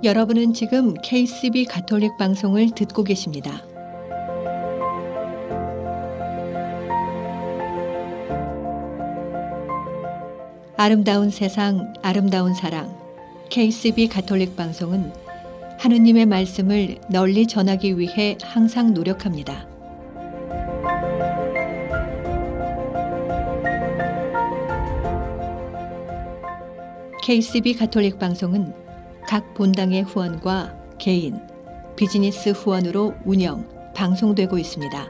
여러분은 지금 KCB 가톨릭 방송을 듣고 계십니다. 아름다운 세상, 아름다운 사랑. KCB 가톨릭 방송은 하느님의 말씀을 널리 전하기 위해 항상 노력합니다. KCB 가톨릭 방송은 각 본당의 후원과 개인, 비즈니스 후원으로 운영, 방송되고 있습니다.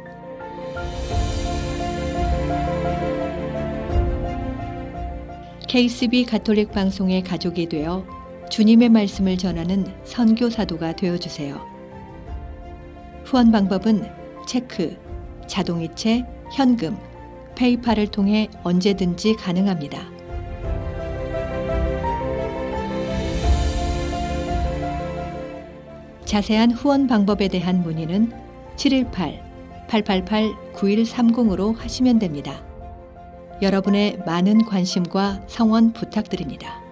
KCB 가톨릭 방송의 가족이 되어 주님의 말씀을 전하는 선교사도가 되어주세요. 후원 방법은 체크, 자동이체, 현금, 페이팔을 통해 언제든지 가능합니다. 자세한 후원 방법에 대한 문의는 718-888-9130으로 하시면 됩니다. 여러분의 많은 관심과 성원 부탁드립니다.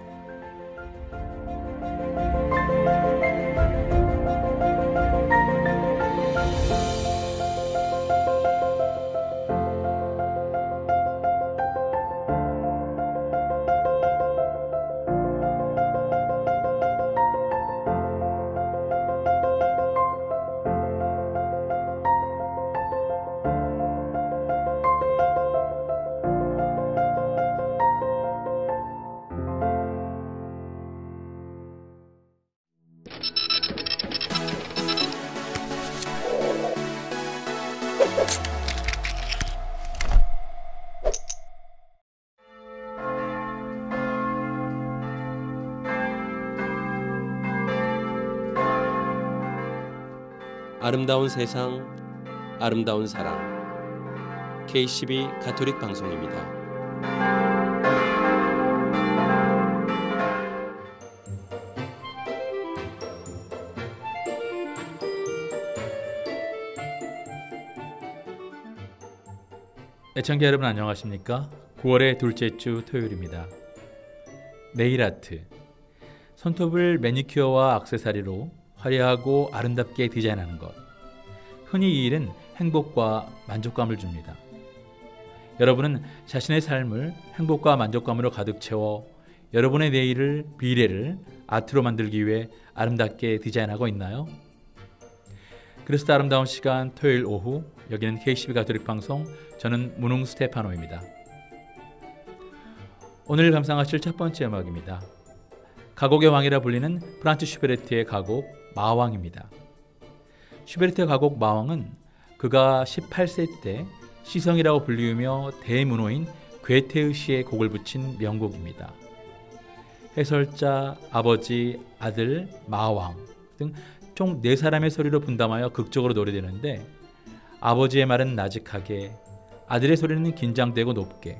아름다운 세상, 아름다운 사랑. KCB 가톨릭 방송입니다. 애청자 여러분 안녕하십니까? 9월의 둘째 주 토요일입니다. 네일 아트, 손톱을 매니큐어와 액세서리로 화려하고 아름답게 디자인하는 것. 흔히 이 일은 행복과 만족감을 줍니다. 여러분은 자신의 삶을 행복과 만족감으로 가득 채워 여러분의 내일을, 미래를 아트로 만들기 위해 아름답게 디자인하고 있나요? 그리스도 아름다운 시간 토요일 오후, 여기는 KCB 가톨릭 방송, 저는 문웅 스테파노입니다. 오늘 감상하실 첫 번째 음악입니다. 가곡의 왕이라 불리는 프란츠 슈베르트의 가곡 마왕입니다. 슈베르트의 가곡 마왕은 그가 18세 때 시성이라고 불리우며 대문호인 괴테의 시에 곡을 붙인 명곡입니다. 해설자, 아버지, 아들, 마왕 등 총 4사람의 소리로 분담하여 극적으로 노래되는데, 아버지의 말은 나직하게, 아들의 소리는 긴장되고 높게,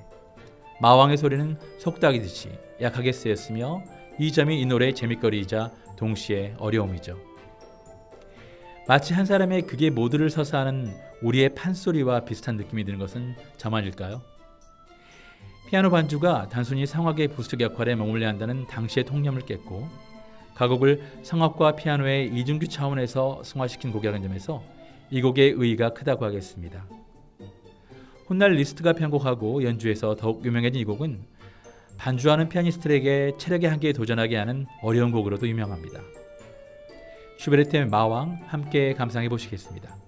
마왕의 소리는 속닥이듯이 약하게 쓰였으며, 이 점이 이 노래의 재밌거리이자 동시에 어려움이죠. 마치 한 사람의 극의 모두를 서사하는 우리의 판소리와 비슷한 느낌이 드는 것은 저만일까요? 피아노 반주가 단순히 성악의 부수적 역할에 머물러야 한다는 당시의 통념을 깼고, 가곡을 성악과 피아노의 이중주 차원에서 승화시킨 곡이라는 점에서 이 곡의 의의가 크다고 하겠습니다. 훗날 리스트가 편곡하고 연주해서 더욱 유명해진 이 곡은 반주하는 피아니스트에게 체력의 한계에 도전하게 하는 어려운 곡으로도 유명합니다. 슈베르트의 마왕, 함께 감상해 보시겠습니다.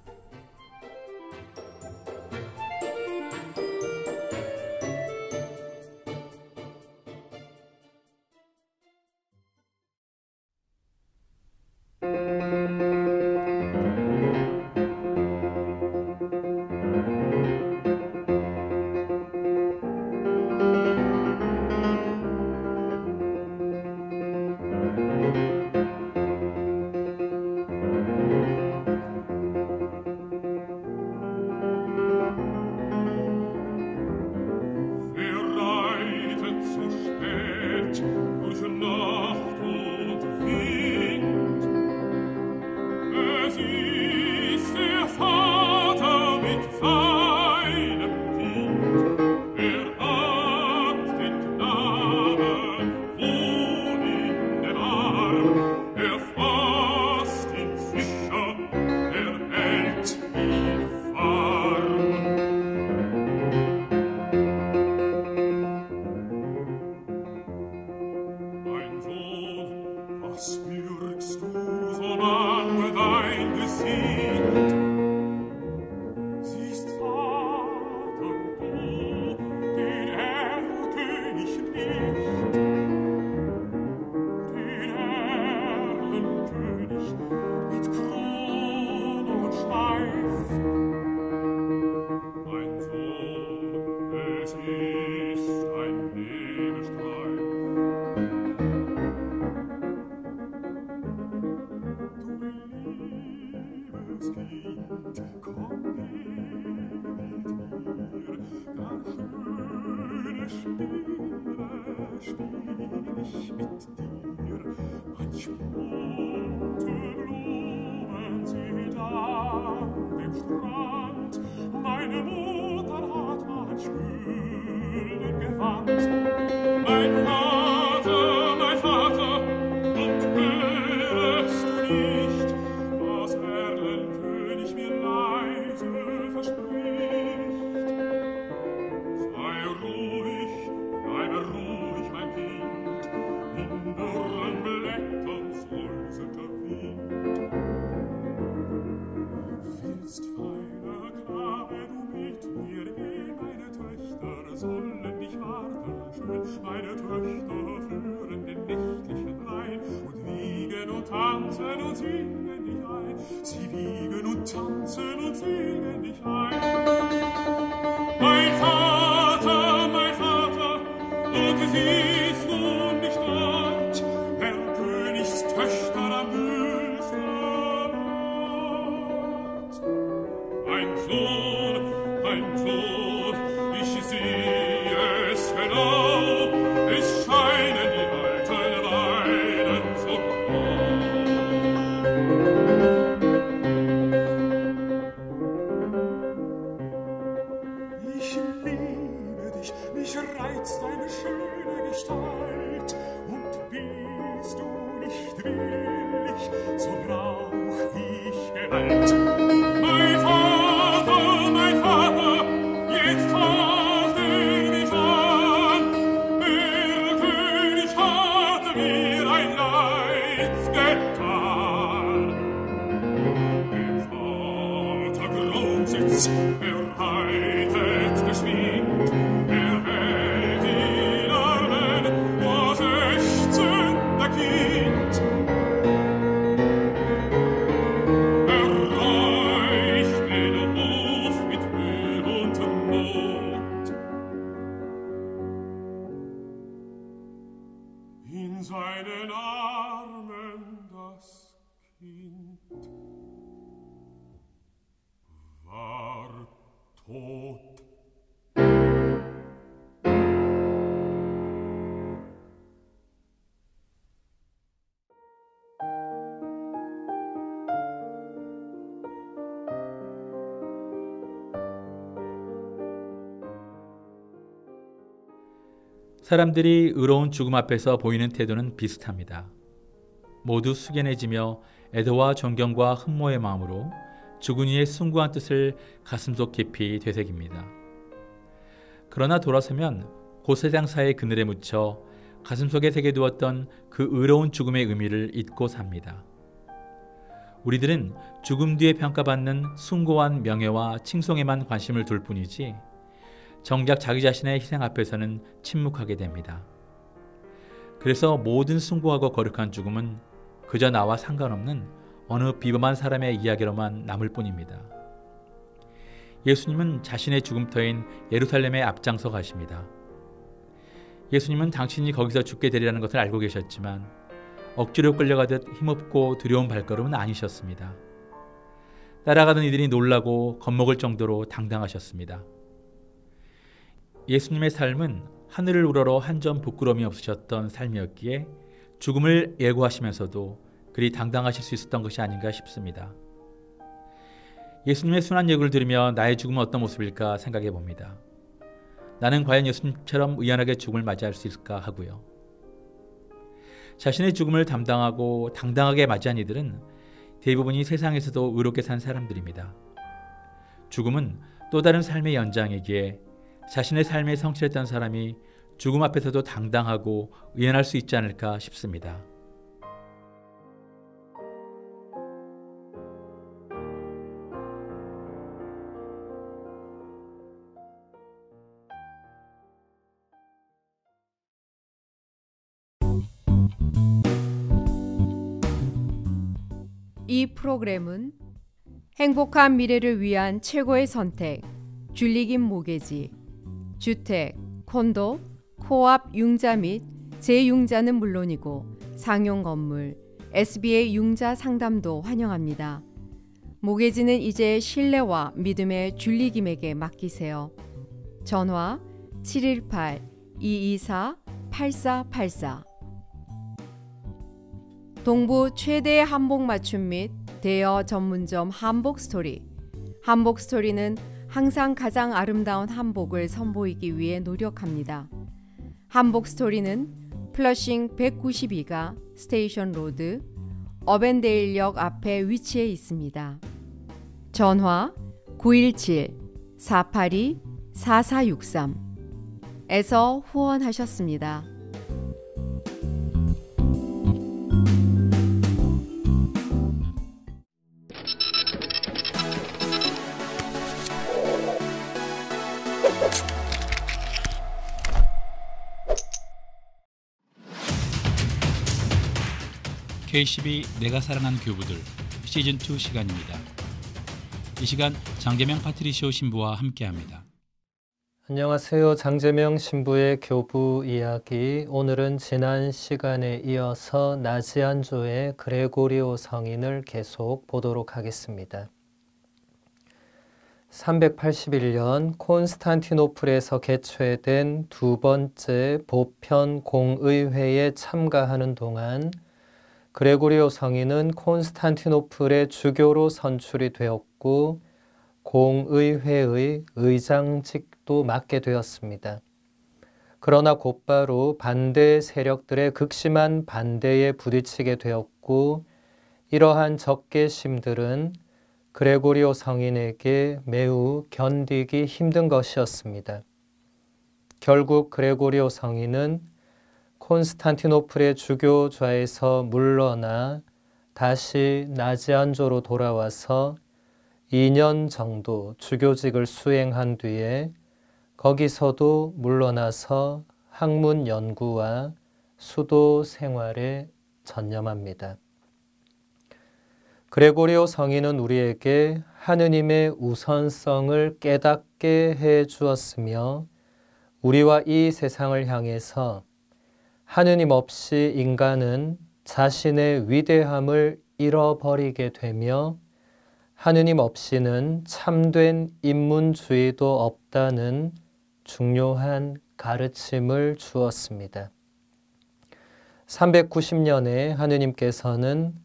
Meine Mutter hat mein Schulden gewandt. Mein Vater, und hörst du nicht, was Erlenkönig mir leise verspricht? Sei ruhig, bleibe ruhig, mein Kind, in dürren Blättern säuselt der Wind. Willst feiner Knabe, du mit mir geh, meine Töchter sollen dich warten schön, meine Töchter führen den nächtlichen Rhein und wiegen und tanzen und singen dich ein, sie wiegen und tanzen und singen dich ein. Mein Vater, und siehst du nicht dort, der Königstöchter am Bülsterort? Ein Sohn, ich sehe es genau, es scheinen die alten Weiden so blau. Ich liebe dich, mich reizt deine schöne Gestalt, und bist du nicht willig, so brauch ich Gewalt. Mein Vater, jetzt fasst mich an, der König hat mir ein Leid getan. Der Vater grausitz, reitet geschwind, hält in Armen das ächzende Kind. Reicht den Hof mit Mühe und Not. In seinen Armen das Kind war tot. 사람들이 의로운 죽음 앞에서 보이는 태도는 비슷합니다. 모두 숙연해지며 애도와 존경과 흠모의 마음으로 죽은 이의 숭고한 뜻을 가슴속 깊이 되새깁니다. 그러나 돌아서면 그 세상사의 그늘에 묻혀 가슴속에 새겨두었던 그 의로운 죽음의 의미를 잊고 삽니다. 우리들은 죽음 뒤에 평가받는 숭고한 명예와 칭송에만 관심을 둘 뿐이지 정작 자기 자신의 희생 앞에서는 침묵하게 됩니다. 그래서 모든 숭고하고 거룩한 죽음은 그저 나와 상관없는 어느 비범한 사람의 이야기로만 남을 뿐입니다. 예수님은 자신의 죽음터인 예루살렘에 앞장서 가십니다. 예수님은 당신이 거기서 죽게 되리라는 것을 알고 계셨지만 억지로 끌려가듯 힘없고 두려운 발걸음은 아니셨습니다. 따라가던 이들이 놀라고 겁먹을 정도로 당당하셨습니다. 예수님의 삶은 하늘을 우러러 한 점 부끄러움이 없으셨던 삶이었기에 죽음을 예고하시면서도 그리 당당하실 수 있었던 것이 아닌가 싶습니다. 예수님의 순한 얘기를 들으며 나의 죽음은 어떤 모습일까 생각해 봅니다. 나는 과연 예수님처럼 의연하게 죽음을 맞이할 수 있을까 하고요. 자신의 죽음을 담당하고 당당하게 맞이한 이들은 대부분이 세상에서도 의롭게 산 사람들입니다. 죽음은 또 다른 삶의 연장이기에 자신의 삶에 성취했던 사람이 죽음 앞에서도 당당하고 의연할 수 있지 않을까 싶습니다. 이 프로그램은 행복한 미래를 위한 최고의 선택, 줄리김 모개지, 주택, 콘도, 코앞 융자 및 재융자는 물론이고 상용 건물, SBA 융자 상담도 환영합니다. 모계지는 이제 신뢰와 믿음의 줄리김에게 맡기세요. 전화 718-224-8484. 동부 최대 한복 맞춤 및 대여 전문점 한복스토리. 한복스토리는 항상 가장 아름다운 한복을 선보이기 위해 노력합니다. 한복스토리는 플러싱 192가 스테이션 로드, 어벤데일역 앞에 위치해 있습니다. 전화 917-482-4463에서 후원하셨습니다. K12 내가 사랑한 교부들 시즌2 시간입니다. 이 시간 장재명 파트리시오 신부와 함께합니다. 안녕하세요. 장재명 신부의 교부 이야기. 오늘은 지난 시간에 이어서 나지안조의 그레고리오 성인을 계속 보도록 하겠습니다. 381년 콘스탄티노플에서 개최된 두 번째 보편 공의회에 참가하는 동안 그레고리오 성인은 콘스탄티노플의 주교로 선출이 되었고 공의회의 의장직도 맡게 되었습니다. 그러나 곧바로 반대 세력들의 극심한 반대에 부딪히게 되었고 이러한 적개심들은 그레고리오 성인에게 매우 견디기 힘든 것이었습니다. 결국 그레고리오 성인은 콘스탄티노플의 주교좌에서 물러나 다시 나지안조로 돌아와서 2년 정도 주교직을 수행한 뒤에 거기서도 물러나서 학문 연구와 수도 생활에 전념합니다. 그레고리오 성인은 우리에게 하느님의 우선성을 깨닫게 해 주었으며 우리와 이 세상을 향해서 하느님 없이 인간은 자신의 위대함을 잃어버리게 되며 하느님 없이는 참된 인문주의도 없다는 중요한 가르침을 주었습니다. 390년에 하느님께서는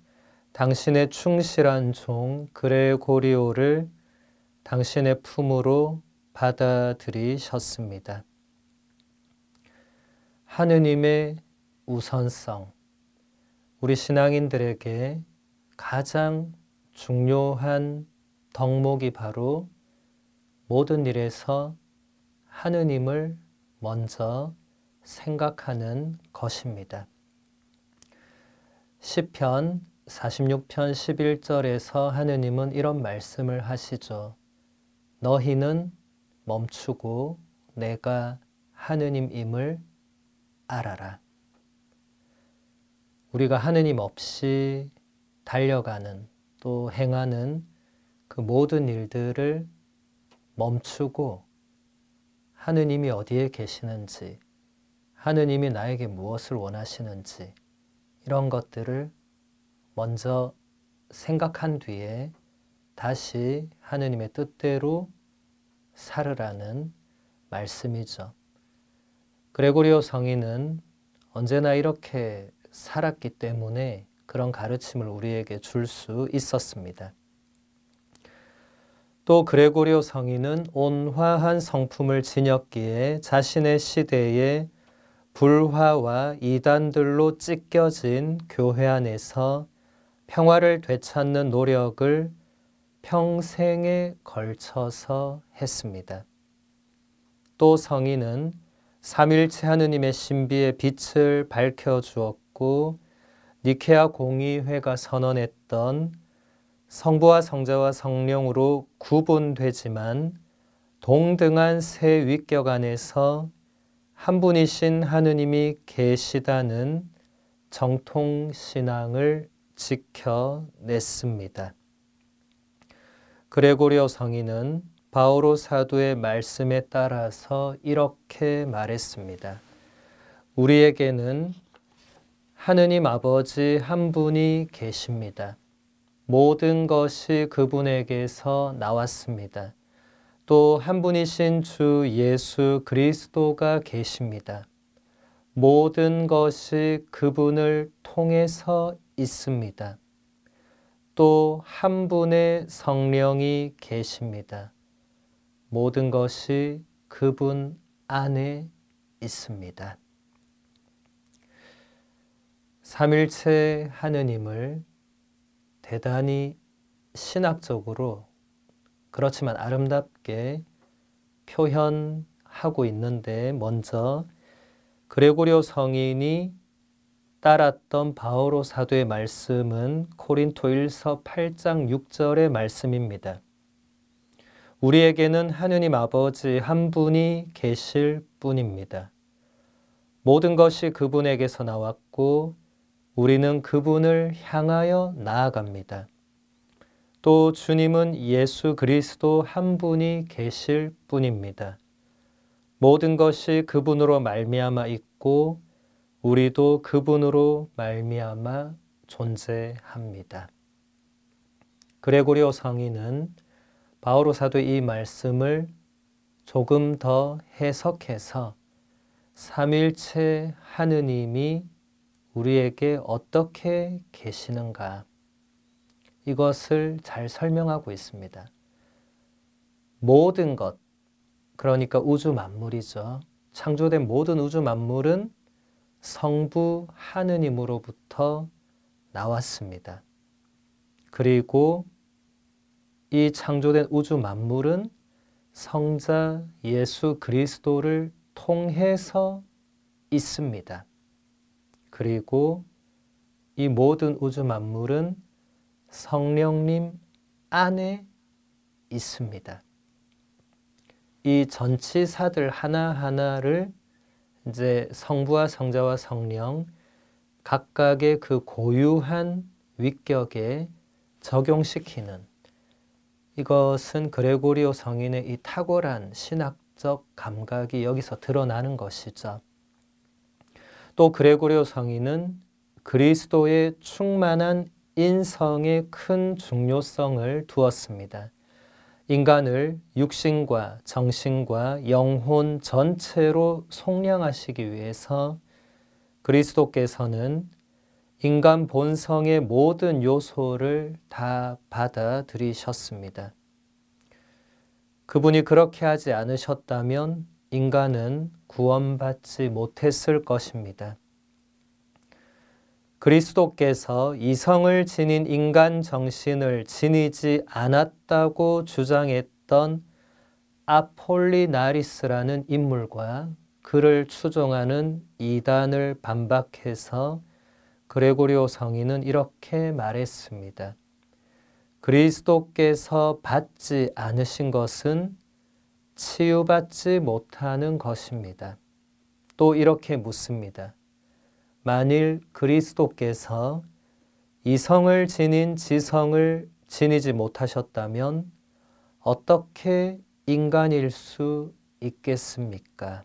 당신의 충실한 종 그레고리오를 당신의 품으로 받아들이셨습니다. 하느님의 우선성, 우리 신앙인들에게 가장 중요한 덕목이 바로 모든 일에서 하느님을 먼저 생각하는 것입니다. 시편 46편 11절에서 하느님은 이런 말씀을 하시죠. 너희는 멈추고 내가 하느님임을 알아라. 우리가 하느님 없이 달려가는 또 행하는 그 모든 일들을 멈추고 하느님이 어디에 계시는지, 하느님이 나에게 무엇을 원하시는지 이런 것들을 먼저 생각한 뒤에 다시 하느님의 뜻대로 살으라는 말씀이죠. 그레고리오 성인은 언제나 이렇게 살았기 때문에 그런 가르침을 우리에게 줄 수 있었습니다. 또 그레고리오 성인은 온화한 성품을 지녔기에 자신의 시대에 불화와 이단들로 찢겨진 교회 안에서 평화를 되찾는 노력을 평생에 걸쳐서 했습니다. 또 성인은 삼일체 하느님의 신비의 빛을 밝혀주었고 니케아 공의회가 선언했던 성부와 성자와 성령으로 구분되지만 동등한 세 위격 안에서 한 분이신 하느님이 계시다는 정통신앙을 지켜냈습니다. 그레고리오 성인은 바오로 사도의 말씀에 따라서 이렇게 말했습니다. 우리에게는 하느님 아버지 한 분이 계십니다. 모든 것이 그분에게서 나왔습니다. 또 한 분이신 주 예수 그리스도가 계십니다. 모든 것이 그분을 통해서 있습니다. 또 한 분의 성령이 계십니다. 모든 것이 그분 안에 있습니다. 삼일체 하느님을 대단히 신학적으로 그렇지만 아름답게 표현하고 있는데, 먼저 그레고리오 성인이 따랐던 바오로 사도의 말씀은 고린토일서 8장 6절의 말씀입니다. 우리에게는 하느님 아버지 한 분이 계실 뿐입니다. 모든 것이 그분에게서 나왔고 우리는 그분을 향하여 나아갑니다. 또 주님은 예수 그리스도 한 분이 계실 뿐입니다. 모든 것이 그분으로 말미암아 있고 우리도 그분으로 말미암아 존재합니다. 그레고리오 성인은 바오로 사도의 이 말씀을 조금 더 해석해서 삼일체 하느님이 우리에게 어떻게 계시는가, 이것을 잘 설명하고 있습니다. 모든 것, 그러니까 우주 만물이죠. 창조된 모든 우주 만물은 성부 하느님으로부터 나왔습니다. 그리고 이 창조된 우주 만물은 성자 예수 그리스도를 통해서 있습니다. 그리고 이 모든 우주 만물은 성령님 안에 있습니다. 이 전치사들 하나하나를 이제 성부와 성자와 성령 각각의 그 고유한 위격에 적용시키는, 이것은 그레고리오 성인의 이 탁월한 신학적 감각이 여기서 드러나는 것이죠. 또 그레고리오 성인은 그리스도의 충만한 인성에 큰 중요성을 두었습니다. 인간을 육신과 정신과 영혼 전체로 속량하시기 위해서 그리스도께서는 인간 본성의 모든 요소를 다 받아들이셨습니다. 그분이 그렇게 하지 않으셨다면 인간은 구원받지 못했을 것입니다. 그리스도께서 이성을 지닌 인간 정신을 지니지 않았다고 주장했던 아폴리나리스라는 인물과 그를 추종하는 이단을 반박해서 그레고리오 성인은 이렇게 말했습니다. 그리스도께서 받지 않으신 것은 치유받지 못하는 것입니다. 또 이렇게 묻습니다. 만일 그리스도께서 이성을 지닌 지성을 지니지 못하셨다면 어떻게 인간일 수 있겠습니까?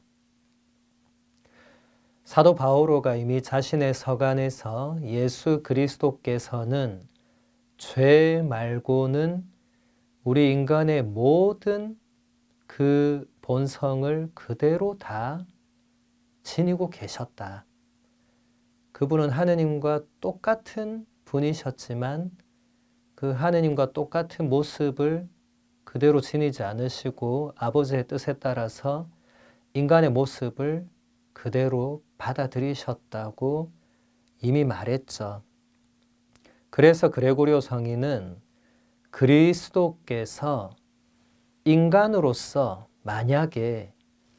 사도 바오로가 이미 자신의 서간에서 예수 그리스도께서는 죄 말고는 우리 인간의 모든 그 본성을 그대로 다 지니고 계셨다. 그분은 하느님과 똑같은 분이셨지만 그 하느님과 똑같은 모습을 그대로 지니지 않으시고 아버지의 뜻에 따라서 인간의 모습을 그대로 받아들이셨다고 이미 말했죠. 그래서 그레고리오 성인은 그리스도께서 인간으로서 만약에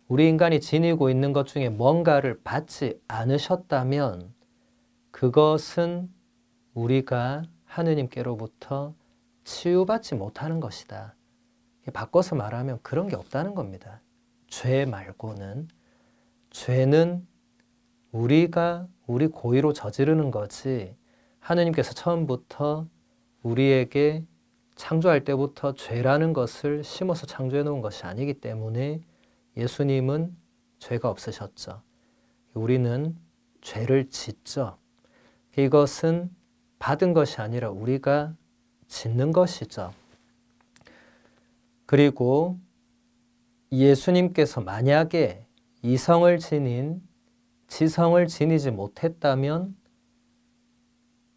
우리 인간이 지니고 있는 것 중에 뭔가를 받지 않으셨다면 그것은 우리가 하느님께로부터 치유받지 못하는 것이다. 바꿔서 말하면 그런 게 없다는 겁니다. 죄 말고는. 죄는 우리가 우리 고의로 저지르는 거지 하느님께서 처음부터 우리에게 창조할 때부터 죄라는 것을 심어서 창조해 놓은 것이 아니기 때문에 예수님은 죄가 없으셨죠. 우리는 죄를 짓죠. 이것은 받은 것이 아니라 우리가 짓는 것이죠. 그리고 예수님께서 만약에 이성을 지닌 지성을 지니지 못했다면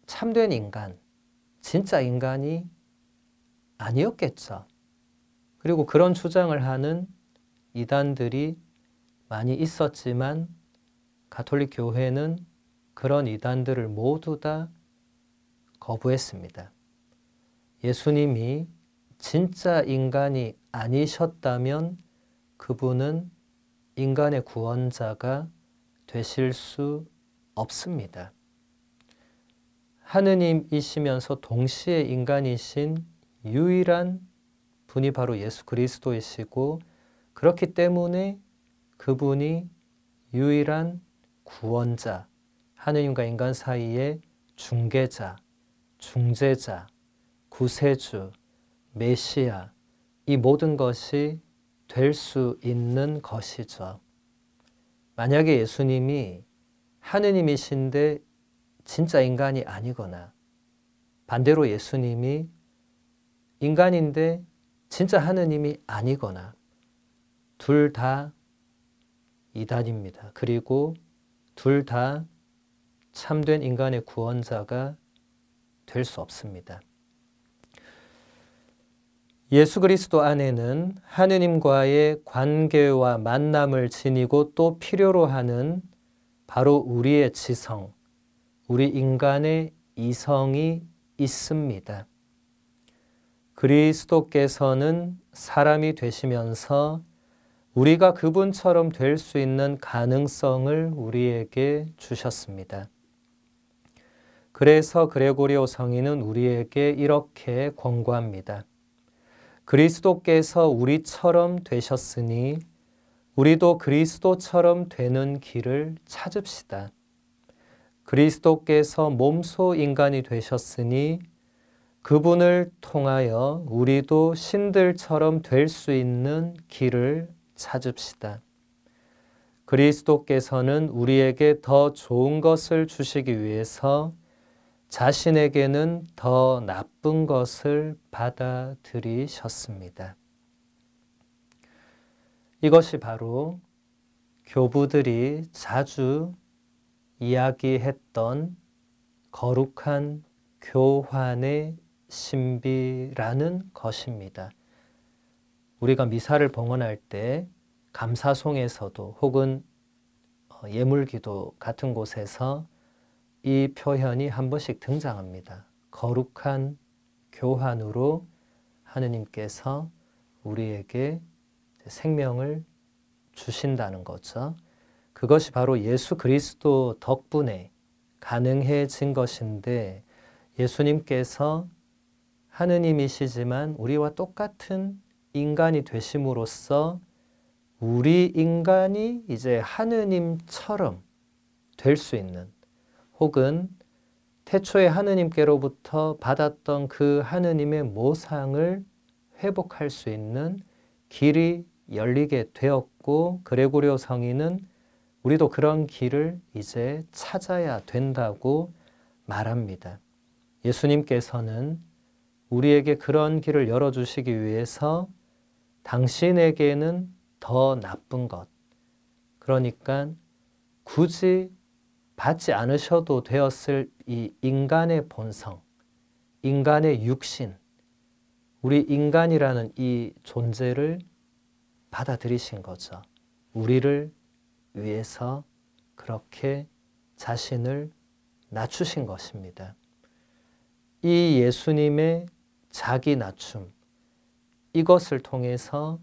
참된 인간, 진짜 인간이 아니었겠죠. 그리고 그런 주장을 하는 이단들이 많이 있었지만 가톨릭 교회는 그런 이단들을 모두 다 거부했습니다. 예수님이 진짜 인간이 아니셨다면 그분은 인간의 구원자가 되실 수 없습니다. 하느님이시면서 동시에 인간이신 유일한 분이 바로 예수 그리스도이시고 그렇기 때문에 그분이 유일한 구원자, 하느님과 인간 사이의 중개자, 중재자, 구세주, 메시아, 이 모든 것이 될 수 있는 것이죠. 만약에 예수님이 하느님이신데 진짜 인간이 아니거나 반대로 예수님이 인간인데 진짜 하느님이 아니거나 둘 다 이단입니다. 그리고 둘 다 참된 인간의 구원자가 될 수 없습니다. 예수 그리스도 안에는 하느님과의 관계와 만남을 지니고 또 필요로 하는 바로 우리의 지성, 우리 인간의 이성이 있습니다. 그리스도께서는 사람이 되시면서 우리가 그분처럼 될 수 있는 가능성을 우리에게 주셨습니다. 그래서 그레고리오 성인은 우리에게 이렇게 권고합니다. 그리스도께서 우리처럼 되셨으니 우리도 그리스도처럼 되는 길을 찾읍시다. 그리스도께서 몸소 인간이 되셨으니 그분을 통하여 우리도 신들처럼 될 수 있는 길을 찾읍시다. 그리스도께서는 우리에게 더 좋은 것을 주시기 위해서 자신에게는 더 나쁜 것을 받아들이셨습니다. 이것이 바로 교부들이 자주 이야기했던 거룩한 교환의 신비라는 것입니다. 우리가 미사를 봉헌할 때 감사송에서도 혹은 예물기도 같은 곳에서 이 표현이 한 번씩 등장합니다. 거룩한 교환으로 하느님께서 우리에게 생명을 주신다는 거죠. 그것이 바로 예수 그리스도 덕분에 가능해진 것인데 예수님께서 하느님이시지만 우리와 똑같은 인간이 되심으로써 우리 인간이 이제 하느님처럼 될 수 있는 혹은 태초에 하느님께로부터 받았던 그 하느님의 모상을 회복할 수 있는 길이 열리게 되었고 그레고리오 성인은 우리도 그런 길을 이제 찾아야 된다고 말합니다. 예수님께서는 우리에게 그런 길을 열어주시기 위해서 당신에게는 더 나쁜 것, 그러니까 굳이 받지 않으셔도 되었을 이 인간의 본성, 인간의 육신, 우리 인간이라는 이 존재를 받아들이신 거죠. 우리를 위해서 그렇게 자신을 낮추신 것입니다. 이 예수님의 자기 낮춤, 이것을 통해서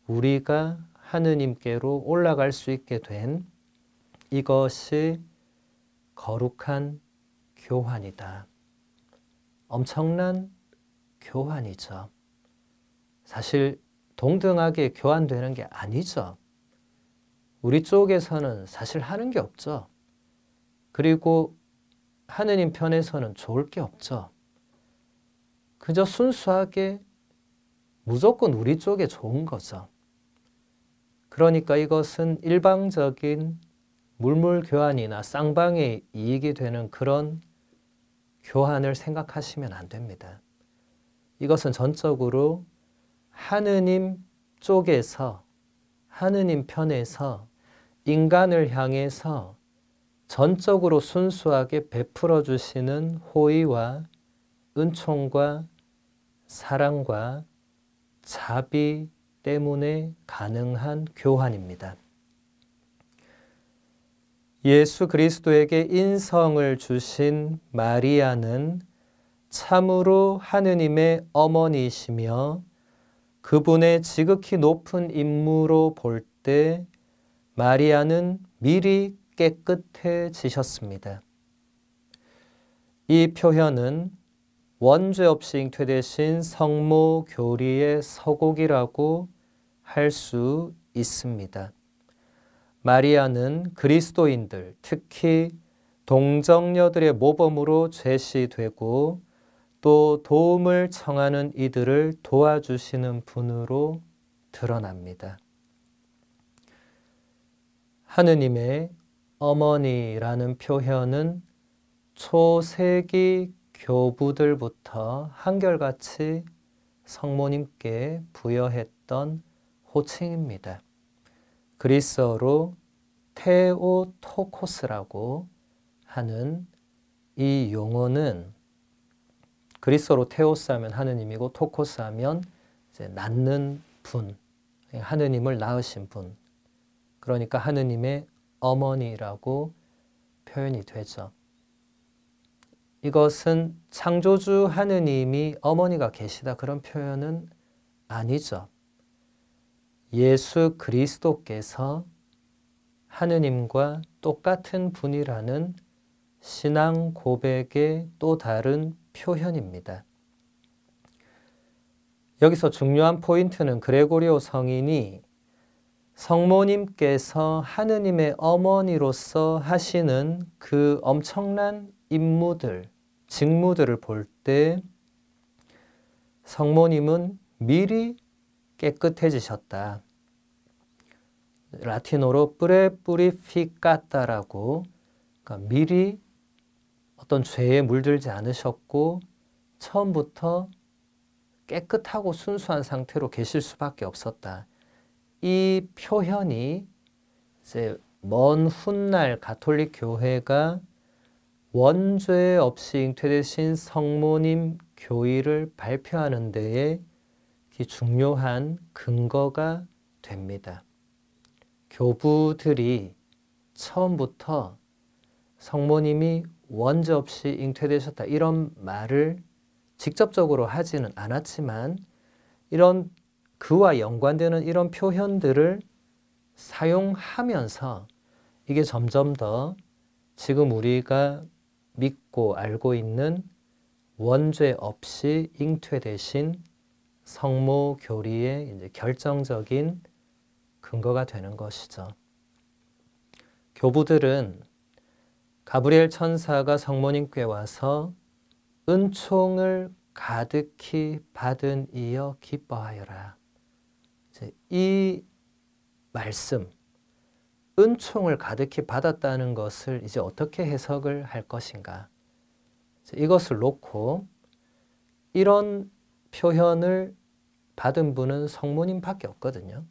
우리가 하느님께로 올라갈 수 있게 된 이것이 거룩한 교환이다. 엄청난 교환이죠. 사실 동등하게 교환되는 게 아니죠. 우리 쪽에서는 사실 하는 게 없죠. 그리고 하느님 편에서는 좋을 게 없죠. 그저 순수하게 무조건 우리 쪽에 좋은 거죠. 그러니까 이것은 일방적인 물물 교환이나 쌍방의 이익이 되는 그런 교환을 생각하시면 안 됩니다. 이것은 전적으로 하느님 쪽에서, 하느님 편에서 인간을 향해서 전적으로 순수하게 베풀어 주시는 호의와 은총과 사랑과 자비 때문에 가능한 교환입니다. 예수 그리스도에게 인성을 주신 마리아는 참으로 하느님의 어머니이시며 그분의 지극히 높은 임무로 볼 때 마리아는 미리 깨끗해지셨습니다. 이 표현은 원죄 없이 잉태되신 성모 교리의 서곡이라고 할 수 있습니다. 마리아는 그리스도인들, 특히 동정녀들의 모범으로 제시되고 또 도움을 청하는 이들을 도와주시는 분으로 드러납니다. 하느님의 어머니라는 표현은 초세기 교부들부터 한결같이 성모님께 부여했던 호칭입니다. 그리스어로 테오토코스라고 하는 이 용어는 그리스어로 테오스 하면 하느님이고 토코스 하면 이제 낳는 분, 하느님을 낳으신 분. 그러니까 하느님의 어머니라고 표현이 되죠. 이것은 창조주 하느님이 어머니가 계시다 그런 표현은 아니죠. 예수 그리스도께서 하느님과 똑같은 분이라는 신앙 고백의 또 다른 표현입니다. 여기서 중요한 포인트는 그레고리오 성인이 성모님께서 하느님의 어머니로서 하시는 그 엄청난 임무들, 직무들을 볼 때 성모님은 미리 깨끗해지셨다. 라틴어로 프레뿌리피카타라고, 그러니까 미리 어떤 죄에 물들지 않으셨고 처음부터 깨끗하고 순수한 상태로 계실 수밖에 없었다. 이 표현이 이제 먼 훗날 가톨릭 교회가 원죄 없이 잉태되신 성모님 교의를 발표하는 데에 중요한 근거가 됩니다. 교부들이 처음부터 성모님이 원죄 없이 잉태되셨다 이런 말을 직접적으로 하지는 않았지만 이런 그와 연관되는 이런 표현들을 사용하면서 이게 점점 더 지금 우리가 믿고 알고 있는 원죄 없이 잉태되신 성모 교리의 이제 결정적인 근거가 되는 것이죠. 교부들은 가브리엘 천사가 성모님께 와서 은총을 가득히 받은 이여 기뻐하여라. 이 말씀, 은총을 가득히 받았다는 것을 이제 어떻게 해석을 할 것인가? 이것을 놓고 이런 표현을 받은 분은 성모님밖에 없거든요.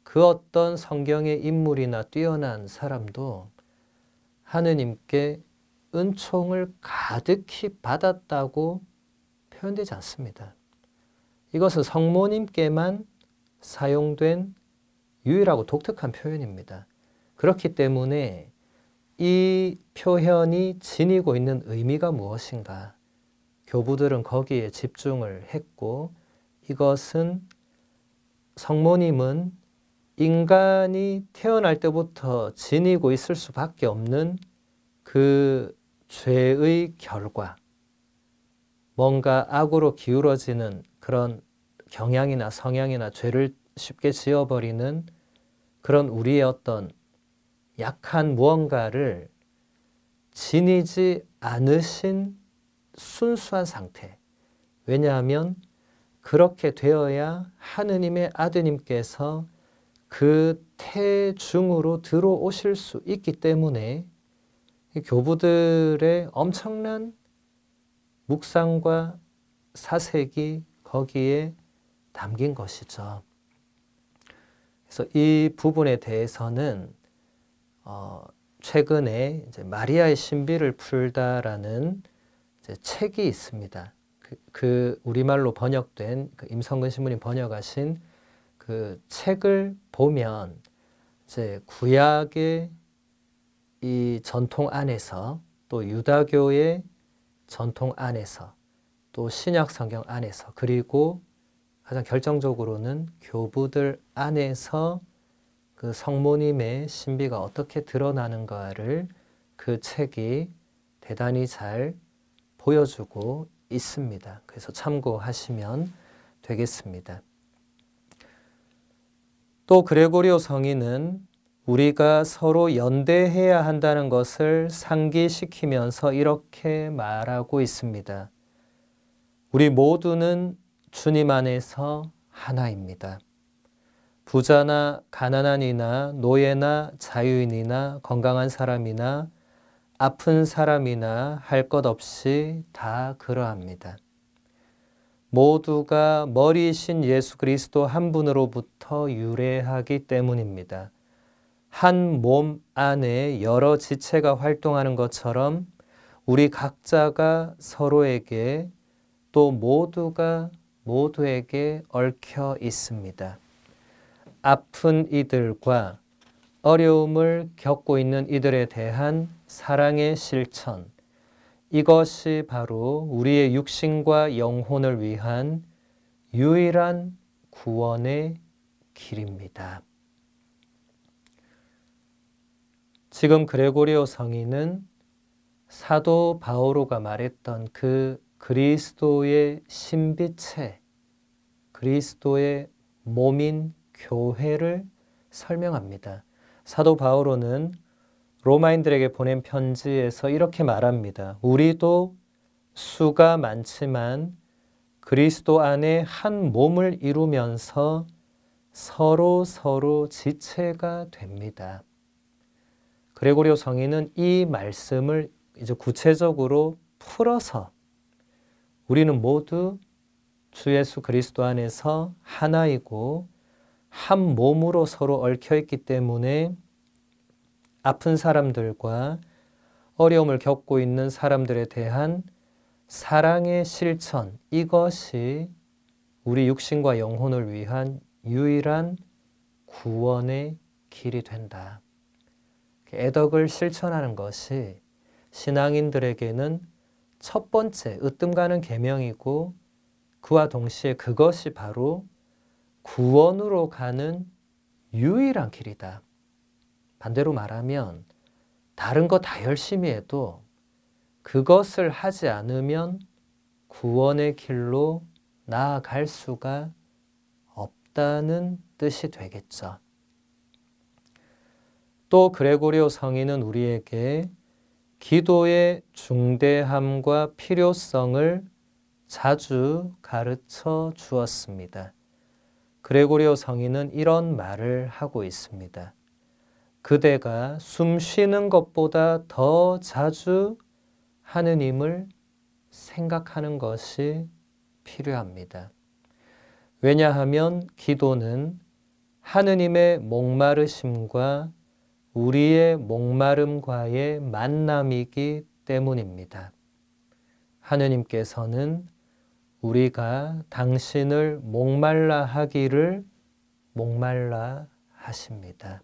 그 어떤 성경의 인물이나 뛰어난 사람도 하느님께 은총을 가득히 받았다고 표현되지 않습니다. 이것은 성모님께만 사용된 유일하고 독특한 표현입니다. 그렇기 때문에 이 표현이 지니고 있는 의미가 무엇인가? 교부들은 거기에 집중을 했고 이것은 성모님은 인간이 태어날 때부터 지니고 있을 수밖에 없는 그 죄의 결과, 뭔가 악으로 기울어지는 그런 경향이나 성향이나 죄를 쉽게 지어버리는 그런 우리의 어떤 약한 무언가를 지니지 않으신 순수한 상태. 왜냐하면 그렇게 되어야 하느님의 아드님께서 그 태중으로 들어오실 수 있기 때문에 교부들의 엄청난 묵상과 사색이 거기에 담긴 것이죠. 그래서 이 부분에 대해서는 최근에 이제 마리아의 신비를 풀다라는 이제 책이 있습니다. 그 우리말로 번역된 그 임성근 신부님 번역하신 그 책을 보면 이제 구약의 이 전통 안에서 또 유다교의 전통 안에서 또 신약 성경 안에서 그리고 가장 결정적으로는 교부들 안에서 그 성모님의 신비가 어떻게 드러나는가를 그 책이 대단히 잘 보여주고 있습니다. 그래서 참고하시면 되겠습니다. 또 그레고리오 성인은 우리가 서로 연대해야 한다는 것을 상기시키면서 이렇게 말하고 있습니다. 우리 모두는 주님 안에서 하나입니다. 부자나 가난한 이나 노예나 자유인이나 건강한 사람이나 아픈 사람이나 할 것 없이 다 그러합니다. 모두가 머리이신 예수 그리스도 한 분으로부터 유래하기 때문입니다. 한 몸 안에 여러 지체가 활동하는 것처럼 우리 각자가 서로에게 또 모두가 모두에게 얽혀 있습니다. 아픈 이들과 어려움을 겪고 있는 이들에 대한 사랑의 실천, 이것이 바로 우리의 육신과 영혼을 위한 유일한 구원의 길입니다. 지금 그레고리오 성인은 사도 바오로가 말했던 그 그리스도의 신비체, 그리스도의 몸인 교회를 설명합니다. 사도 바오로는 로마인들에게 보낸 편지에서 이렇게 말합니다. 우리도 수가 많지만 그리스도 안에 한 몸을 이루면서 서로 지체가 됩니다. 그레고리오 성인은 이 말씀을 이제 구체적으로 풀어서 우리는 모두 주 예수 그리스도 안에서 하나이고 한 몸으로 서로 얽혀 있기 때문에 아픈 사람들과 어려움을 겪고 있는 사람들에 대한 사랑의 실천, 이것이 우리 육신과 영혼을 위한 유일한 구원의 길이 된다. 애덕을 실천하는 것이 신앙인들에게는 첫 번째 으뜸 가는 계명이고 그와 동시에 그것이 바로 구원으로 가는 유일한 길이다. 반대로 말하면 다른 거 다 열심히 해도 그것을 하지 않으면 구원의 길로 나아갈 수가 없다는 뜻이 되겠죠. 또 그레고리오 성인은 우리에게 기도의 중대함과 필요성을 자주 가르쳐 주었습니다. 그레고리오 성인은 이런 말을 하고 있습니다. 그대가 숨 쉬는 것보다 더 자주 하느님을 생각하는 것이 필요합니다. 왜냐하면 기도는 하느님의 목마르심과 우리의 목마름과의 만남이기 때문입니다. 하느님께서는 우리가 당신을 목말라 하기를 목말라 하십니다.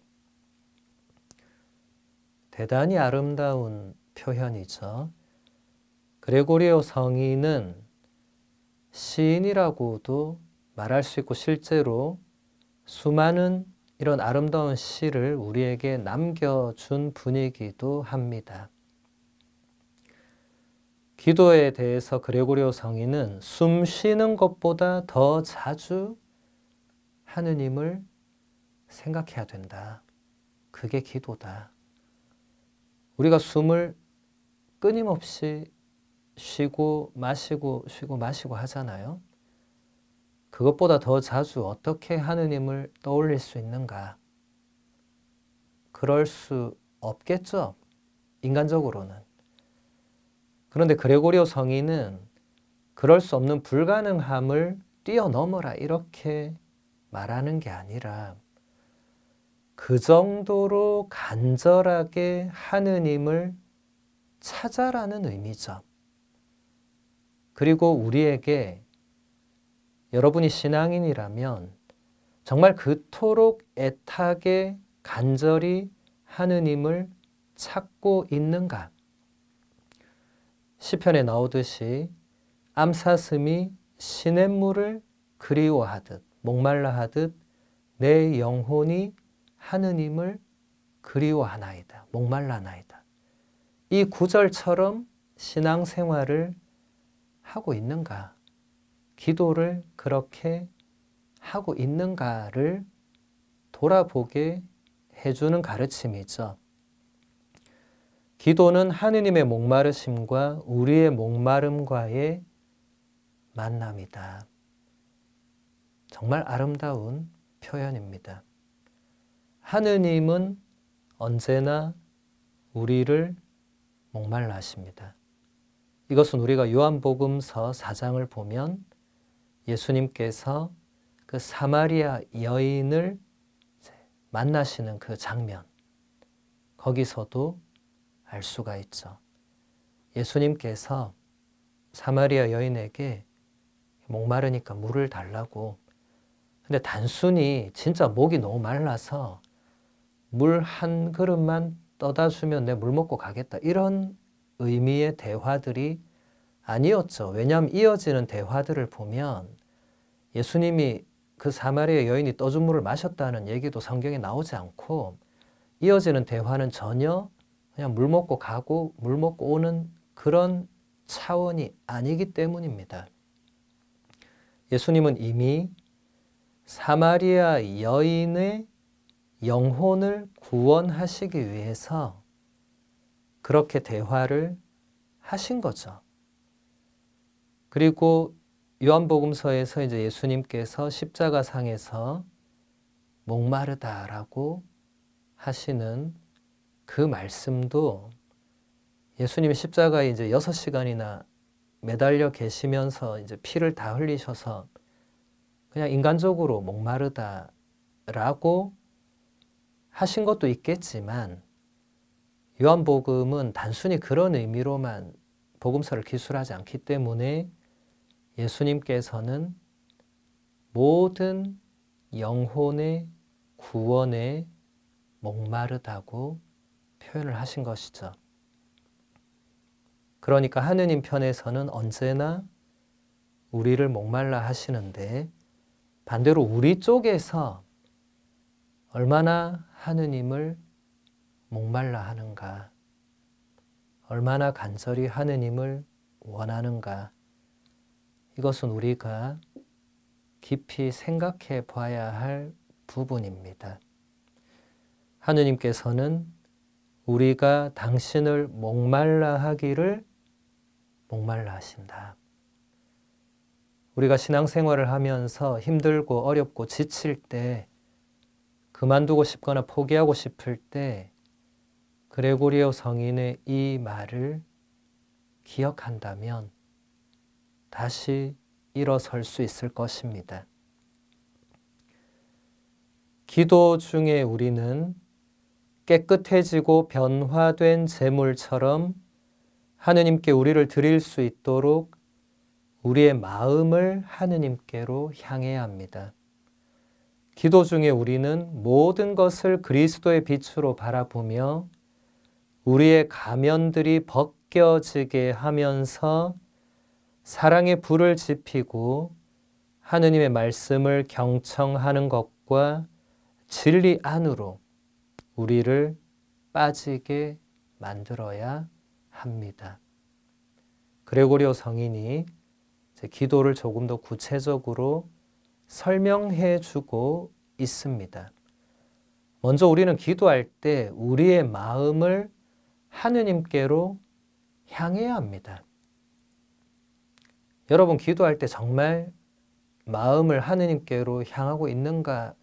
대단히 아름다운 표현이죠. 그레고리오 성인은 시인이라고도 말할 수 있고 실제로 수많은 이런 아름다운 시를 우리에게 남겨준 분이기도 합니다. 기도에 대해서 그레고리오 성인은 숨 쉬는 것보다 더 자주 하느님을 생각해야 된다. 그게 기도다. 우리가 숨을 끊임없이 쉬고 마시고 쉬고 마시고 하잖아요. 그것보다 더 자주 어떻게 하느님을 떠올릴 수 있는가? 그럴 수 없겠죠. 인간적으로는. 그런데 그레고리오 성인은 그럴 수 없는 불가능함을 뛰어넘어라 이렇게 말하는 게 아니라 그 정도로 간절하게 하느님을 찾아라는 의미죠. 그리고 우리에게 여러분이 신앙인이라면 정말 그토록 애타게 간절히 하느님을 찾고 있는가? 시편에 나오듯이 암사슴이 시냇물을 그리워하듯 목말라 하듯 내 영혼이 하느님을 그리워하나이다. 목말라나이다. 이 구절처럼 신앙생활을 하고 있는가? 기도를 그렇게 하고 있는가를 돌아보게 해주는 가르침이죠. 기도는 하느님의 목마르심과 우리의 목마름과의 만남이다. 정말 아름다운 표현입니다. 하느님은 언제나 우리를 목말라 하십니다. 이것은 우리가 요한복음서 4장을 보면 예수님께서 그 사마리아 여인을 만나시는 그 장면, 거기서도 알 수가 있죠. 예수님께서 사마리아 여인에게 목마르니까 물을 달라고. 근데 단순히 진짜 목이 너무 말라서 물 한 그릇만 떠다 주면 내 물 먹고 가겠다. 이런 의미의 대화들이 아니었죠. 왜냐하면 이어지는 대화들을 보면 예수님이 그 사마리아 여인이 떠준 물을 마셨다는 얘기도 성경에 나오지 않고 이어지는 대화는 전혀 그냥 물 먹고 가고 물 먹고 오는 그런 차원이 아니기 때문입니다. 예수님은 이미 사마리아 여인의 영혼을 구원하시기 위해서 그렇게 대화를 하신 거죠. 그리고 요한복음서에서 이제 예수님께서 십자가상에서 목마르다라고 하시는 그 말씀도 예수님이 십자가에 이제 6시간이나 매달려 계시면서 이제 피를 다 흘리셔서 그냥 인간적으로 목마르다라고 하신 것도 있겠지만 요한복음은 단순히 그런 의미로만 복음서를 기술하지 않기 때문에 예수님께서는 모든 영혼의 구원에 목마르다고 표현을 하신 것이죠. 그러니까 하느님 편에서는 언제나 우리를 목말라 하시는데 반대로 우리 쪽에서 얼마나 하느님을 목말라 하는가, 얼마나 간절히 하느님을 원하는가, 이것은 우리가 깊이 생각해 봐야 할 부분입니다. 하느님께서는 우리가 당신을 목말라 하기를 목말라 하신다. 우리가 신앙생활을 하면서 힘들고 어렵고 지칠 때, 그만두고 싶거나 포기하고 싶을 때 그레고리오 성인의 이 말을 기억한다면 다시 일어설 수 있을 것입니다. 기도 중에 우리는 깨끗해지고 변화된 제물처럼 하느님께 우리를 드릴 수 있도록 우리의 마음을 하느님께로 향해야 합니다. 기도 중에 우리는 모든 것을 그리스도의 빛으로 바라보며 우리의 가면들이 벗겨지게 하면서 사랑의 불을 지피고 하느님의 말씀을 경청하는 것과 진리 안으로 우리를 빠지게 만들어야 합니다. 그레고리오 성인이 기도를 조금 더 구체적으로 설명해 주고 있습니다. 먼저 우리는 기도할 때 우리의 마음을 하느님께로 향해야 합니다. 여러분 기도할 때 정말 마음을 하느님께로 향하고 있는가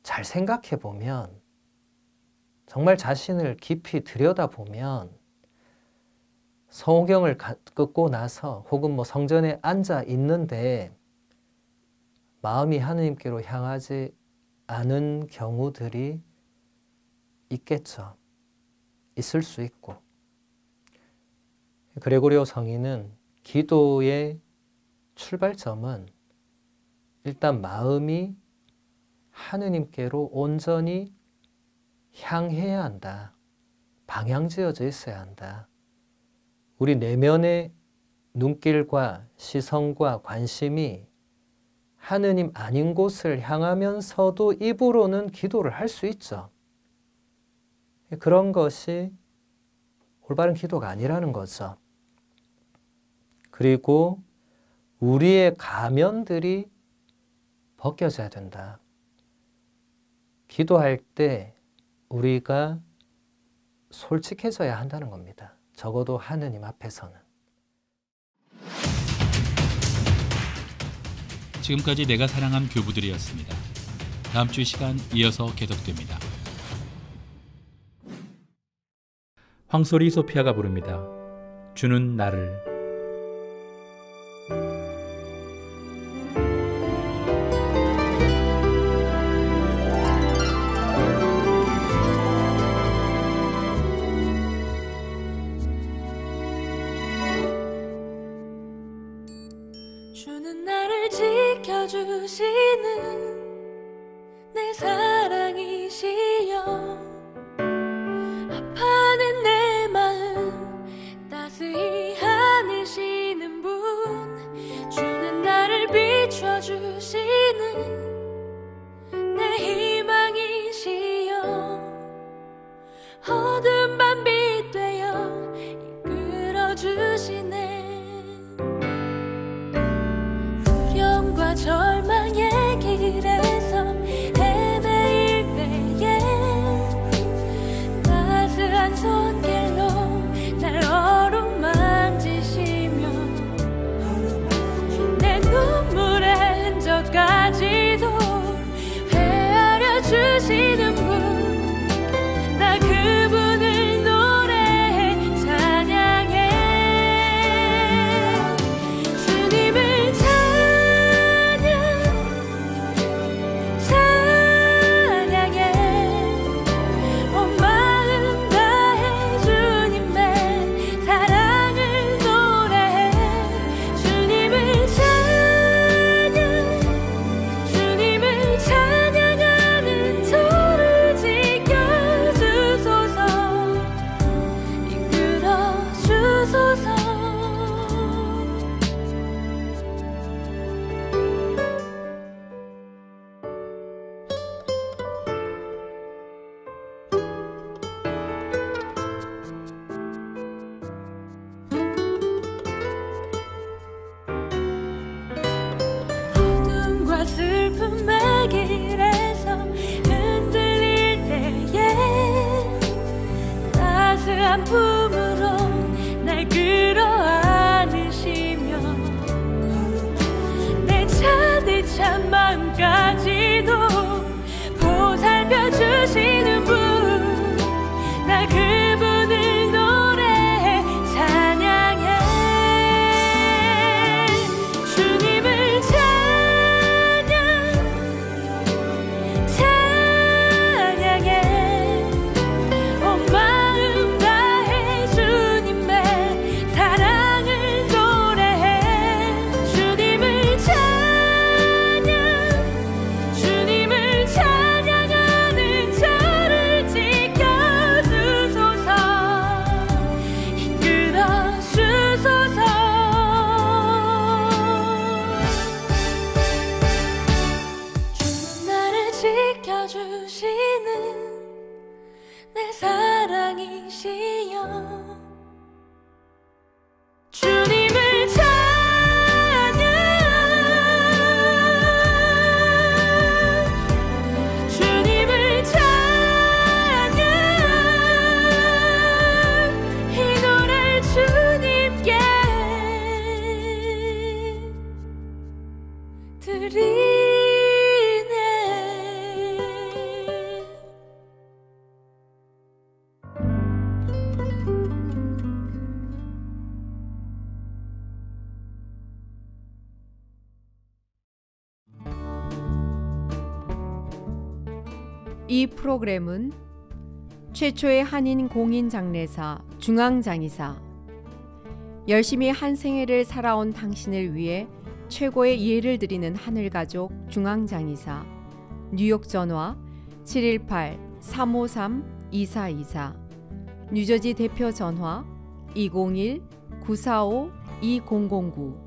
잘 생각해 보면, 정말 자신을 깊이 들여다보면 성경을 끊고 나서 혹은 성전에 앉아 있는데 마음이 하느님께로 향하지 않은 경우들이 있겠죠. 있을 수 있고. 그레고리오 성인은 기도의 출발점은 일단 마음이 하느님께로 온전히 향해야 한다. 방향지어져 있어야 한다. 우리 내면의 눈길과 시선과 관심이 하느님 아닌 곳을 향하면서도 입으로는 기도를 할 수 있죠. 그런 것이 올바른 기도가 아니라는 거죠. 그리고 우리의 가면들이 벗겨져야 된다. 기도할 때 우리가 솔직해져야 한다는 겁니다. 적어도 하느님 앞에서는. 지금까지 내가 사랑한 교부들이었습니다. 다음 주 시간 이어서 계속됩니다. 황소리 소피아가 부릅니다. 주는 나를. 주는 나를 지켜주시는 내 사랑이시여, 아파하는 내 마음 따스히 안으시는 분, 주는 나를 비춰주시는 내 희망이시여, 어두운 밤빛 되어 이끌어주시네. 두려움과 절망의 길에서 헤매일 때에 따스한 손길로 날 어루만지시며 내 눈물의 흔적까지도 헤아려 주시는 분, 나 그분을 노래해 찬양해. 주님을 찬양해. 온 마음 다해 주님의 사랑을 노래해. 주님을 찬양하는 저를 지켜주소서, 이끌어주소서. 어둠과 슬픔의 길에서 흔들릴 때에 따스한 품으로 날 끌어안으시며 내 차디 찬 마음까지도 보살펴 주시는 분, 나 그분을 노래해 찬양해. 주님을 찬양해. 온 마음 다해 주님의 사랑을 노래해. 주님을 찬양하는 저를 지켜주소서, 이끌어주소서. 주는 나를 지켜주시는 내 사랑이시여, 주님을 주님을 찬양. 이 노래를 주님께 이 프로그램은 최초의 한인 공인 장례사 중앙장의사, 열심히 한 생애를 살아온 당신을 위해 최고의 예를 드리는 하늘가족 중앙장의사, 뉴욕 전화 718-353-2424, 뉴저지 대표 전화 201-945-2009.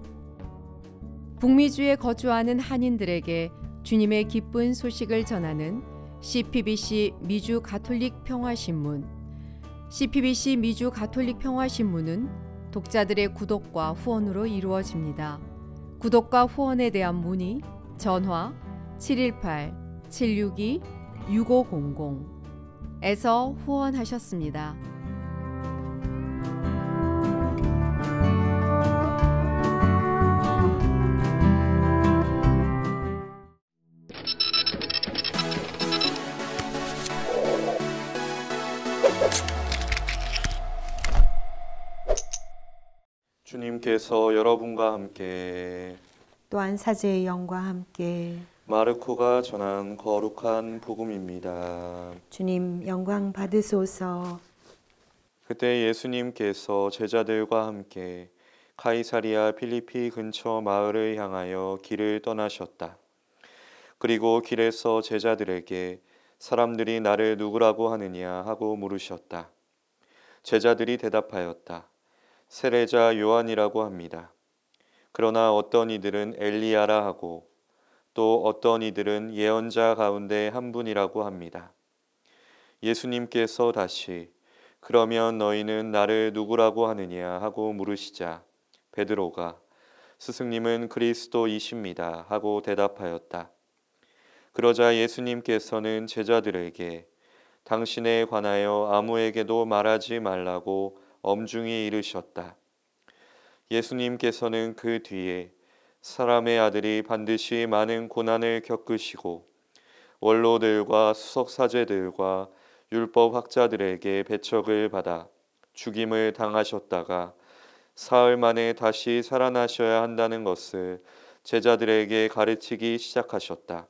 북미주에 거주하는 한인들에게 주님의 기쁜 소식을 전하는 CPBC 미주 가톨릭 평화신문. CPBC 미주 가톨릭 평화신문은 독자들의 구독과 후원으로 이루어집니다. 구독과 후원에 대한 문의 전화 718-762-6500에서 후원하셨습니다. 주님께서 여러분과 함께 또한 사제의 영과 함께 마르코가 전한 거룩한 복음입니다. 주님 영광 받으소서. 그때 예수님께서 제자들과 함께 카이사리아 필리피 근처 마을을 향하여 길을 떠나셨다. 그리고 길에서 제자들에게 사람들이 나를 누구라고 하느냐 하고 물으셨다. 제자들이 대답하였다. 세례자 요한이라고 합니다. 그러나 어떤 이들은 엘리야라 하고 또 어떤 이들은 예언자 가운데 한 분이라고 합니다. 예수님께서 다시 그러면 너희는 나를 누구라고 하느냐 하고 물으시자 베드로가 스승님은 그리스도이십니다 하고 대답하였다. 그러자 예수님께서는 제자들에게 당신에 관하여 아무에게도 말하지 말라고 엄중히 이르셨다. 예수님께서는 그 뒤에 사람의 아들이 반드시 많은 고난을 겪으시고 원로들과 수석사제들과 율법학자들에게 배척을 받아 죽임을 당하셨다가 사흘 만에 다시 살아나셔야 한다는 것을 제자들에게 가르치기 시작하셨다.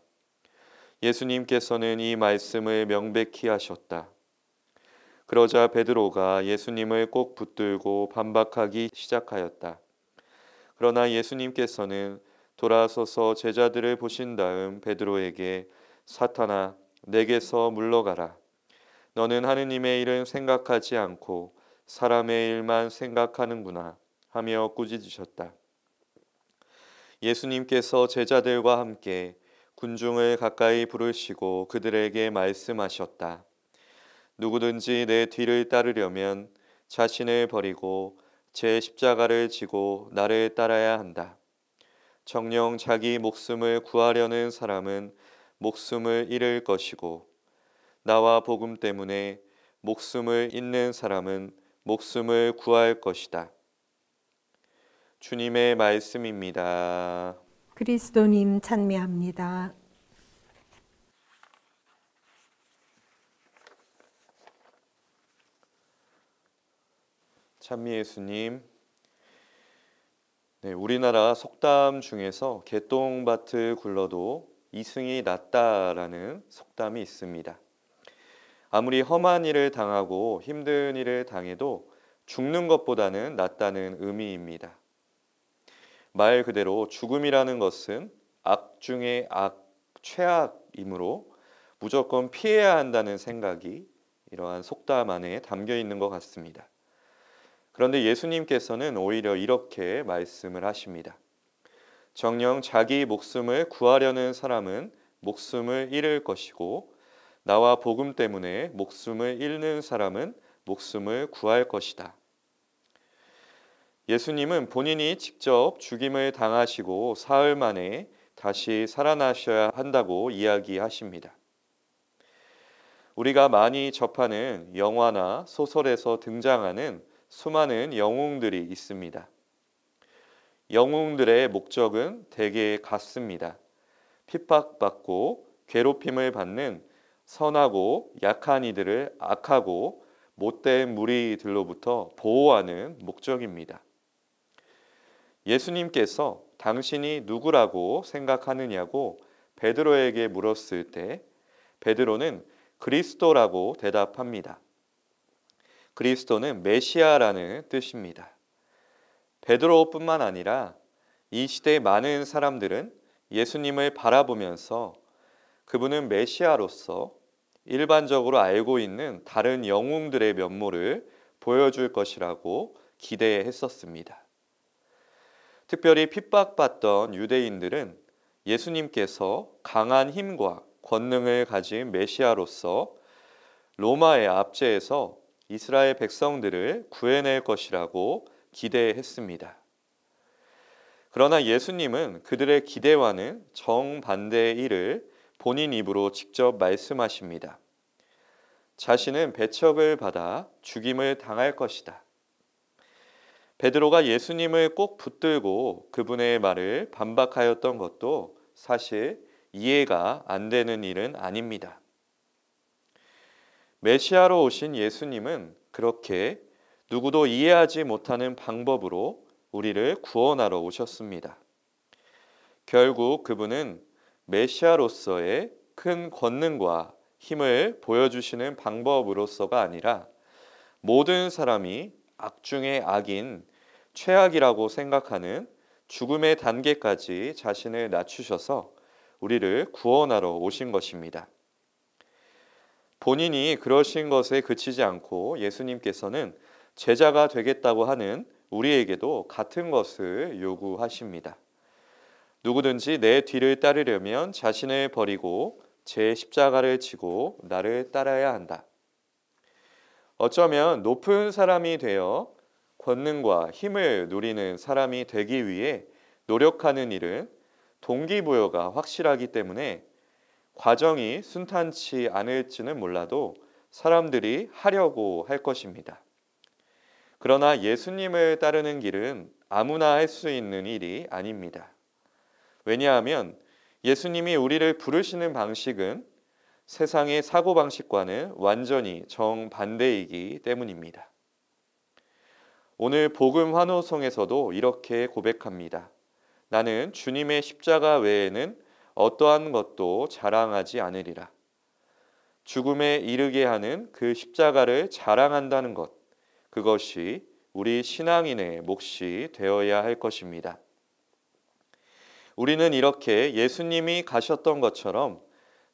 예수님께서는 이 말씀을 명백히 하셨다. 그러자 베드로가 예수님을 꼭 붙들고 반박하기 시작하였다. 그러나 예수님께서는 돌아서서 제자들을 보신 다음 베드로에게 사탄아, 내게서 물러가라. 너는 하느님의 일은 생각하지 않고 사람의 일만 생각하는구나 하며 꾸짖으셨다. 예수님께서 제자들과 함께 군중을 가까이 부르시고 그들에게 말씀하셨다. 누구든지 내 뒤를 따르려면 자신을 버리고 제 십자가를 지고 나를 따라야 한다. 정녕 자기 목숨을 구하려는 사람은 목숨을 잃을 것이고 나와 복음 때문에 목숨을 잃는 사람은 목숨을 구할 것이다. 주님의 말씀입니다. 그리스도님 찬미합니다. 찬미 예수님. 네, 우리나라 속담 중에서 개똥밭을 굴러도 이승이 낫다라는 속담이 있습니다. 아무리 험한 일을 당하고 힘든 일을 당해도 죽는 것보다는 낫다는 의미입니다. 말 그대로 죽음이라는 것은 악 중의 악, 최악이므로 무조건 피해야 한다는 생각이 이러한 속담 안에 담겨 있는 것 같습니다. 그런데 예수님께서는 오히려 이렇게 말씀을 하십니다. 정녕 자기 목숨을 구하려는 사람은 목숨을 잃을 것이고 나와 복음 때문에 목숨을 잃는 사람은 목숨을 구할 것이다. 예수님은 본인이 직접 죽임을 당하시고 사흘 만에 다시 살아나셔야 한다고 이야기하십니다. 우리가 많이 접하는 영화나 소설에서 등장하는 수많은 영웅들이 있습니다. 영웅들의 목적은 대개 같습니다. 핍박받고 괴롭힘을 받는 선하고 약한 이들을 악하고 못된 무리들로부터 보호하는 목적입니다. 예수님께서 당신이 누구라고 생각하느냐고 베드로에게 물었을 때 베드로는 그리스도라고 대답합니다. 그리스도는 메시아라는 뜻입니다. 베드로뿐만 아니라 이 시대의 많은 사람들은 예수님을 바라보면서 그분은 메시아로서 일반적으로 알고 있는 다른 영웅들의 면모를 보여줄 것이라고 기대했었습니다. 특별히 핍박받던 유대인들은 예수님께서 강한 힘과 권능을 가진 메시아로서 로마의 압제에서 이스라엘 백성들을 구해낼 것이라고 기대했습니다. 그러나 예수님은 그들의 기대와는 정반대의 일을 본인 입으로 직접 말씀하십니다. 자신은 배척을 받아 죽임을 당할 것이다. 베드로가 예수님을 꼭 붙들고 그분의 말을 반박하였던 것도 사실 이해가 안 되는 일은 아닙니다. 메시아로 오신 예수님은 그렇게 누구도 이해하지 못하는 방법으로 우리를 구원하러 오셨습니다. 결국 그분은 메시아로서의 큰 권능과 힘을 보여주시는 방법으로서가 아니라 모든 사람이 악 중의 악인 최악이라고 생각하는 죽음의 단계까지 자신을 낮추셔서 우리를 구원하러 오신 것입니다. 본인이 그러신 것에 그치지 않고 예수님께서는 제자가 되겠다고 하는 우리에게도 같은 것을 요구하십니다. 누구든지 내 뒤를 따르려면 자신을 버리고 제 십자가를 지고 나를 따라야 한다. 어쩌면 높은 사람이 되어 권능과 힘을 누리는 사람이 되기 위해 노력하는 일은 동기부여가 확실하기 때문에 과정이 순탄치 않을지는 몰라도 사람들이 하려고 할 것입니다. 그러나 예수님을 따르는 길은 아무나 할 수 있는 일이 아닙니다. 왜냐하면 예수님이 우리를 부르시는 방식은 세상의 사고방식과는 완전히 정반대이기 때문입니다. 오늘 복음 환호성에서도 이렇게 고백합니다. 나는 주님의 십자가 외에는 어떠한 것도 자랑하지 않으리라. 죽음에 이르게 하는 그 십자가를 자랑한다는 것, 그것이 우리 신앙인의 몫이 되어야 할 것입니다. 우리는 이렇게 예수님이 가셨던 것처럼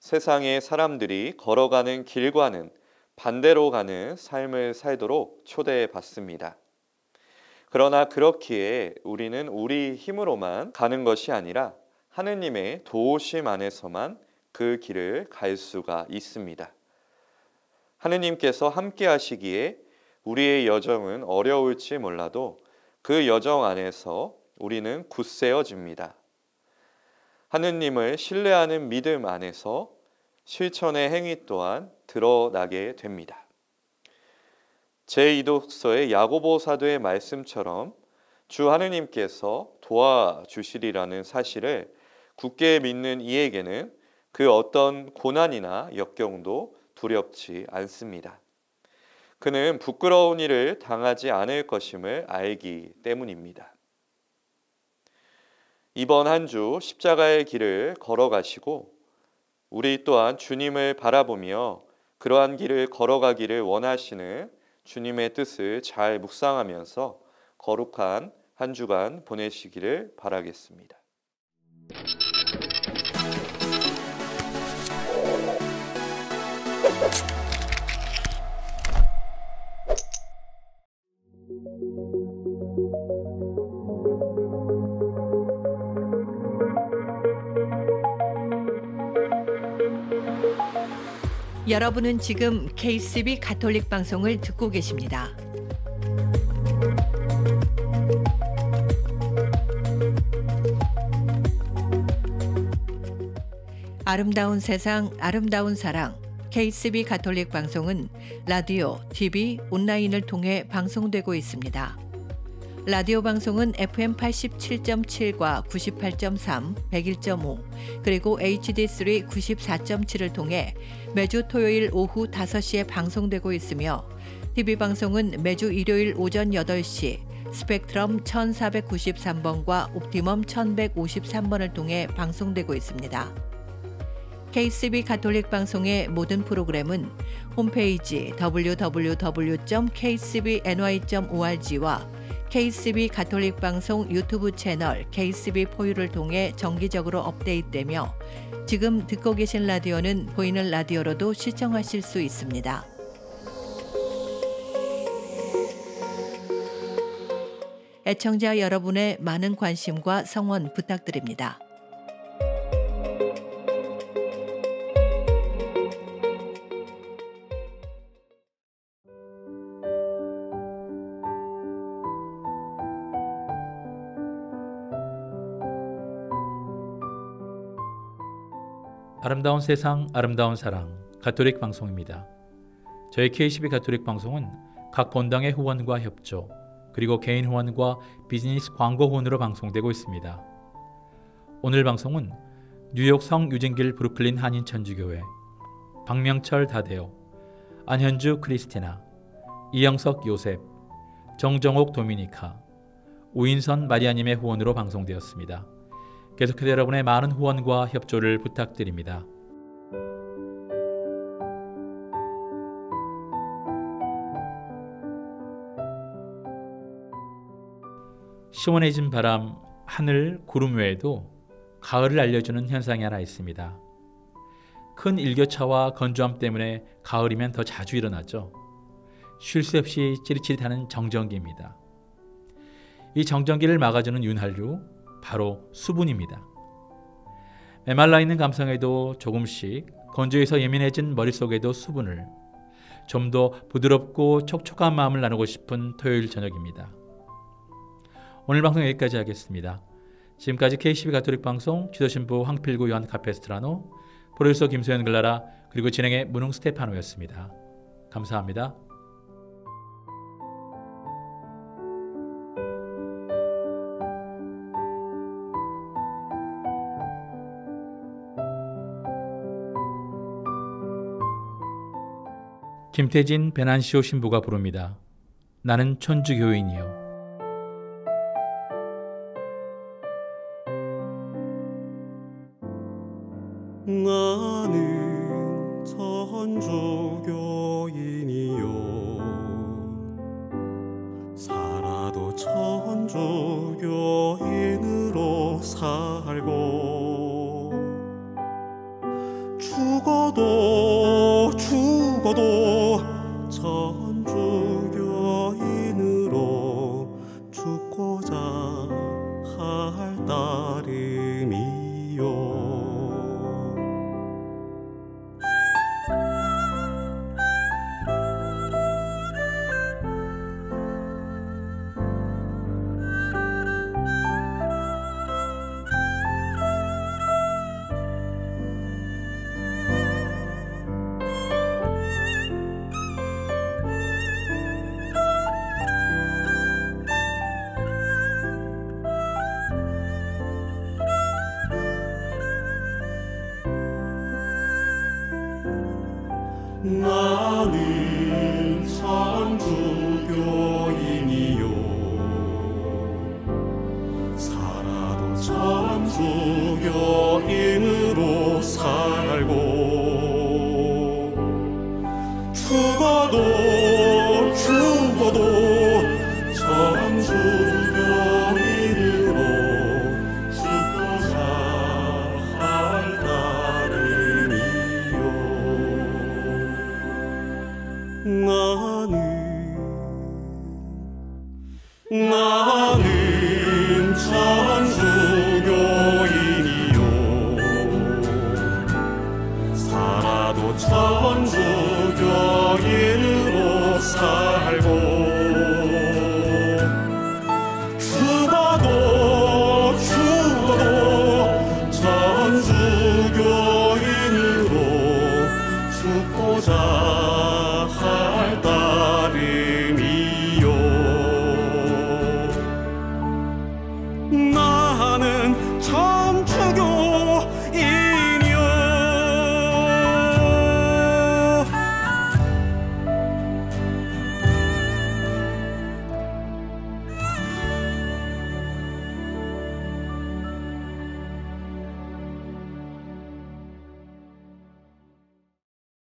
세상의 사람들이 걸어가는 길과는 반대로 가는 삶을 살도록 초대받습니다. 그러나 그렇기에 우리는 우리 힘으로만 가는 것이 아니라 하느님의 도우심 안에서만 그 길을 갈 수가 있습니다. 하느님께서 함께 하시기에 우리의 여정은 어려울지 몰라도 그 여정 안에서 우리는 굳세어집니다. 하느님을 신뢰하는 믿음 안에서 실천의 행위 또한 드러나게 됩니다. 제2독서의 야고보 사도의 말씀처럼 주 하느님께서 도와주시리라는 사실을 굳게 믿는 이에게는 그 어떤 고난이나 역경도 두렵지 않습니다. 그는 부끄러운 일을 당하지 않을 것임을 알기 때문입니다. 이번 한 주 십자가의 길을 걸어가시고 우리 또한 주님을 바라보며 그러한 길을 걸어가기를 원하시는 주님의 뜻을 잘 묵상하면서 거룩한 한 주간 보내시기를 바라겠습니다. 여러분은 지금 KCB 가톨릭 방송을 듣고 계십니다. 아름다운 세상, 아름다운 사랑. KCB 가톨릭 방송은 라디오, TV, 온라인을 통해 방송되고 있습니다. 라디오 방송은 FM 87.7과 98.3, 101.5, 그리고 HD3 94.7을 통해 매주 토요일 오후 5시에 방송되고 있으며 TV 방송은 매주 일요일 오전 8시 스펙트럼 1493번과 옵티멈 1153번을 통해 방송되고 있습니다. KCB 가톨릭 방송의 모든 프로그램은 홈페이지 www.kcbny.org와 KCB 가톨릭 방송 유튜브 채널 KCB 포유를 통해 정기적으로 업데이트되며 지금 듣고 계신 라디오는 보이는 라디오로도 시청하실 수 있습니다. 애청자 여러분의 많은 관심과 성원 부탁드립니다. 아름다운 세상, 아름다운 사랑, 가톨릭 방송입니다. 저희 KCB 가톨릭 방송은 각 본당의 후원과 협조, 그리고 개인 후원과 비즈니스 광고 후원으로 방송되고 있습니다. 오늘 방송은 뉴욕 성유진길 브루클린 한인천주교회, 박명철 다데오, 안현주 크리스티나, 이영석 요셉, 정정옥 도미니카, 우인선 마리아님의 후원으로 방송되었습니다. 계속해서 여러분의 많은 후원과 협조를 부탁드립니다. 시원해진 바람, 하늘, 구름 외에도 가을을 알려주는 현상이 하나 있습니다. 큰 일교차와 건조함 때문에 가을이면 더 자주 일어나죠. 쉴 새 없이 찌릿찌릿하는 정전기입니다. 이 정전기를 막아주는 윤활유, 바로 수분입니다. 메말라 있는 감성에도 조금씩, 건조해서 예민해진 머릿속에도 수분을, 좀 더 부드럽고 촉촉한 마음을 나누고 싶은 토요일 저녁입니다. 오늘 방송 여기까지 하겠습니다. 지금까지 KCB 가톨릭 방송 지도신부 황필구 요한 카페스트라노, 프로듀서 김소연 글라라, 그리고 진행의 문흥 스테파노였습니다. 감사합니다. 김태진 베난시오 신부가 부릅니다. 나는 천주교인이요. 나는 천주교인이요. 살아도 천주교인으로 살고 죽어도 천주교인으로 죽고자 할 따름이요. 나는 천주교인이요. 살아도 천주교인으로 살고 죽어도 천주교인으로 죽고자 할 따름이요. 나는 천주교인이요. 살아도 천주교인으로 살고 죽어도 천주교인으로 죽고자